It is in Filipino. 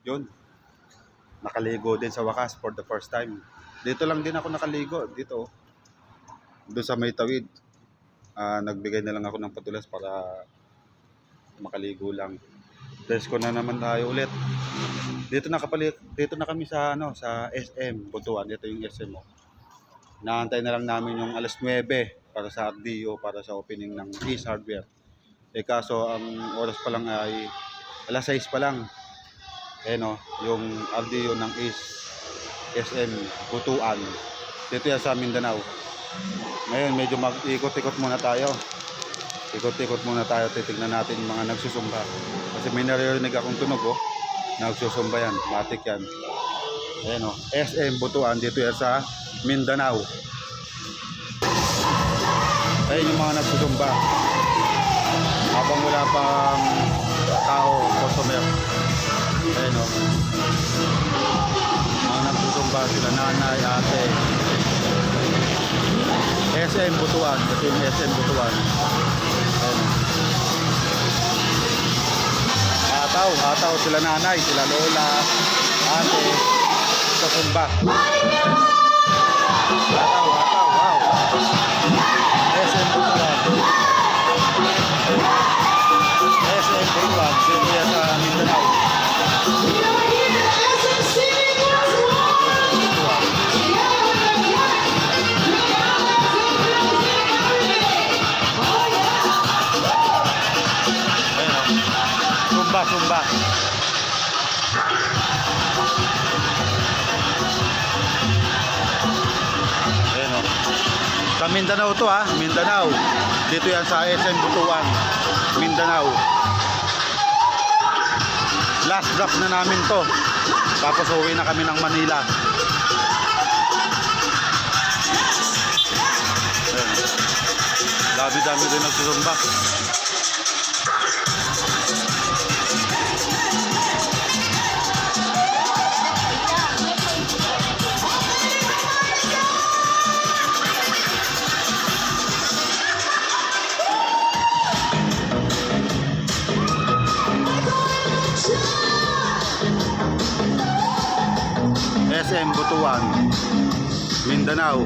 Yun, nakaligo din sa wakas for the first time. Dito lang din ako nakaligo, dito. Doon sa may tawid. Nagbigay na lang ako ng patulas para makaligo lang. Test ko na naman tayo ulit. Dito na kami sa sa SM Butuan. Ito yung SM mo. Naantay na lang namin yung alas 9 para sa RDO, para sa opening ng Ace Hardware. Kaso ang oras pa lang ay alas 6 pa lang. Yung RDO ng Ace SM Butuan. Dito yan sa Mindanao. Ngayon medyo mag-ikot-ikot muna tayo. Ikot-ikot muna tayo, titignan natin yung mga nagsusumba. Kasi may naririnig akong tunog, nagsusumba yan, matik yan. Ayan SM Butuan, dito yan sa Mindanao. Ayan yung mga nagsusumba. Habang wala pang tao, customer. Ayan mga nagsusumba, sila nanay, ate. SM Butuan, ito yung SM Butuan. Ataw sila nanay, sila lola, ate, sa sumba. Ataw, wow. SM Butuan. SM Butuan, dito yan sa Mindanao. Sumba. Ayan sa Mindanao to Mindanao. Dito yan sa SM Butuan, Mindanao. Last drop na namin to. Tapos uwi na kami ng Manila. Dami rin nagsusumba. SM Butuan, Mindanao.